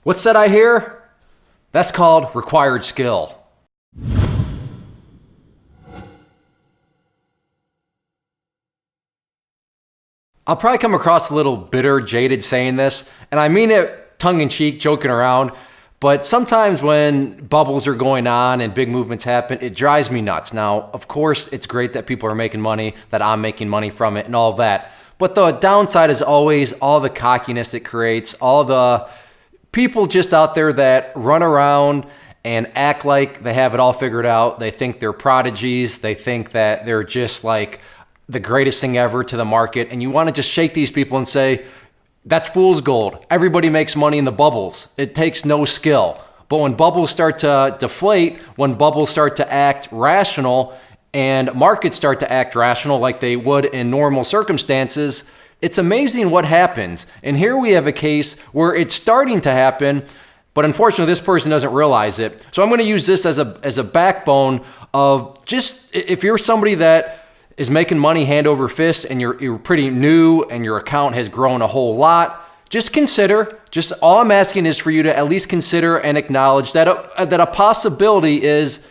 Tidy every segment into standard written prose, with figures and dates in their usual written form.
What's that I hear? That's called required skill. I'll probably come across a little bitter, jaded saying this, and I mean it tongue-in-cheek, joking around, but sometimes when bubbles are going on and big movements happen, it drives me nuts. Now, of course, it's great that people are making money, that I'm making money from it and all of that, but the downside is always all the cockiness it creates, all the people just out there that run around and act like they have it all figured out. They think they're prodigies. They think that they're just like the greatest thing ever to the market. And you want to just shake these people and say, that's fool's gold. Everybody makes money in the bubbles. It takes no skill. But when bubbles start to deflate, when bubbles start to act rational and markets start to act rational like they would in normal circumstances, it's amazing what happens. And here we have a case where it's starting to happen, but unfortunately this person doesn't realize it. So I'm going to use this as a backbone of just, if you're somebody that is making money hand over fist and you're pretty new and your account has grown a whole lot, just consider, all I'm asking is for you to at least consider and acknowledge that a possibility is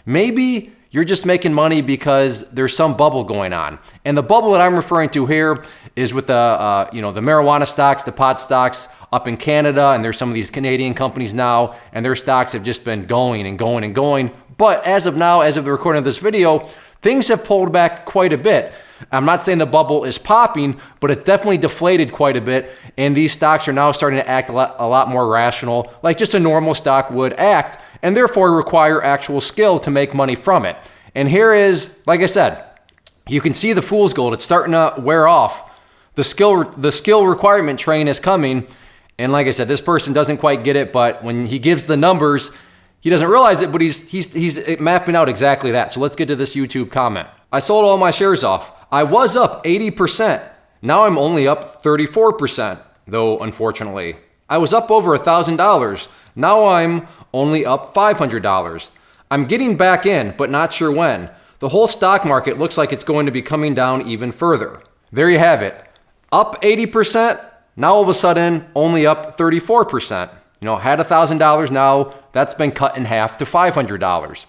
maybe you're just making money because there's some bubble going on. And the bubble that I'm referring to here is with the marijuana stocks, the pot stocks up in Canada, and there's some of these Canadian companies now, and their stocks have just been going and going and going. But as of now, as of the recording of this video, things have pulled back quite a bit. I'm not saying the bubble is popping, but it's definitely deflated quite a bit, and these stocks are now starting to act a lot more rational, like just a normal stock would act, and therefore require actual skill to make money from it. And here is, like I said, you can see the fool's gold. It's starting to wear off. The skill requirement train is coming, and like I said, this person doesn't quite get it, but when he gives the numbers, he doesn't realize it, but he's mapping out exactly that. So let's get to this YouTube comment. I sold all my shares off. I was up 80%. Now I'm only up 34%, though unfortunately. I was up over $1,000. Now I'm only up $500. I'm getting back in, but not sure when. The whole stock market looks like it's going to be coming down even further. There you have it. Up 80%, now all of a sudden only up 34%. Had $1,000, now that's been cut in half to $500.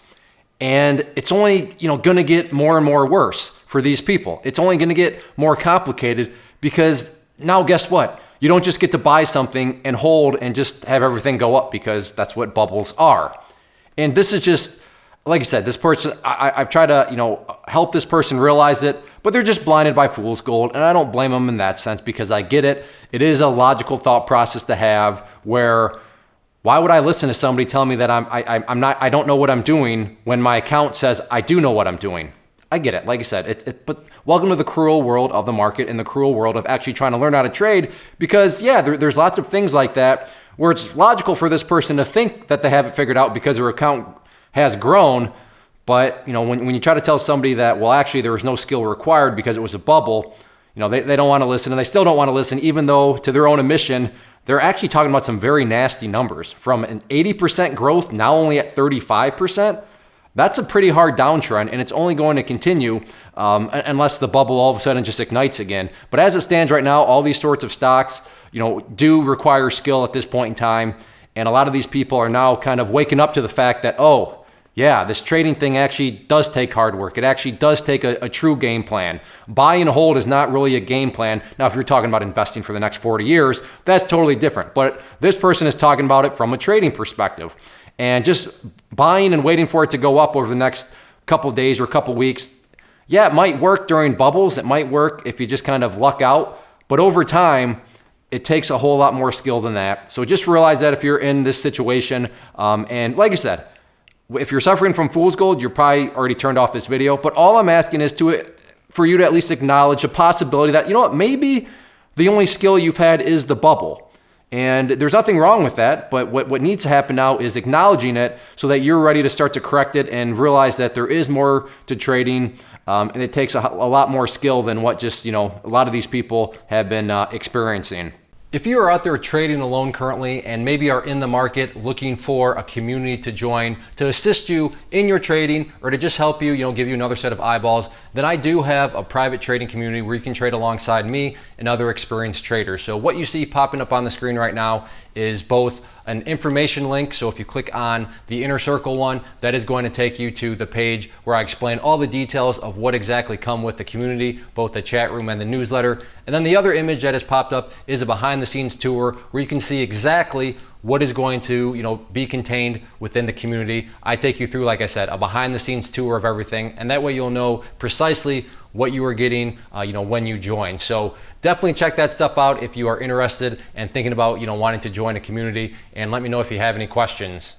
And it's only, going to get more and more worse for these people. It's only going to get more complicated because now guess what? You don't just get to buy something and hold and just have everything go up because that's what bubbles are. And this is just, like I said, this person, I've tried to, help this person realize it, but they're just blinded by fool's gold. And I don't blame them in that sense because I get it. It is a logical thought process to have where, why would I listen to somebody tell me that I don't know what I'm doing when my account says I do know what I'm doing? I get it. Like I said, but welcome to the cruel world of the market and the cruel world of actually trying to learn how to trade because yeah, there's lots of things like that where it's logical for this person to think that they have it figured out because their account has grown. But when you try to tell somebody that, well, actually there was no skill required because it was a bubble, they don't want to listen, and they still don't want to listen, even though to their own admission, they're actually talking about some very nasty numbers. From an 80% growth, now only at 35%. That's a pretty hard downtrend, and it's only going to continue unless the bubble all of a sudden just ignites again. But as it stands right now, all these sorts of stocks, do require skill at this point in time. And a lot of these people are now kind of waking up to the fact that, oh, yeah, this trading thing actually does take hard work. It actually does take a true game plan. Buy and hold is not really a game plan. Now, if you're talking about investing for the next 40 years, that's totally different. But this person is talking about it from a trading perspective. And just buying and waiting for it to go up over the next couple days or couple weeks, yeah, it might work during bubbles. It might work if you just kind of luck out. But over time, it takes a whole lot more skill than that. So just realize that if you're in this situation, and like I said, if you're suffering from fool's gold, you're probably already turned off this video. But all I'm asking is for you to at least acknowledge a possibility that, maybe the only skill you've had is the bubble. And there's nothing wrong with that. But what needs to happen now is acknowledging it so that you're ready to start to correct it and realize that there is more to trading. And it takes a lot more skill than what just, a lot of these people have been experiencing. If you are out there trading alone currently and maybe are in the market looking for a community to join to assist you in your trading or to just help you, give you another set of eyeballs, then I do have a private trading community where you can trade alongside me and other experienced traders. So what you see popping up on the screen right now is both an information link. So if you click on the inner circle one, that is going to take you to the page where I explain all the details of what exactly come with the community, both the chat room and the newsletter. And then the other image that has popped up is a behind the scenes tour where you can see exactly what is going to be contained within the community. I take you through, like I said, a behind the scenes tour of everything, and that way you'll know precisely what you are getting when you join. So definitely check that stuff out if you are interested and thinking about wanting to join a community, and let me know if you have any questions.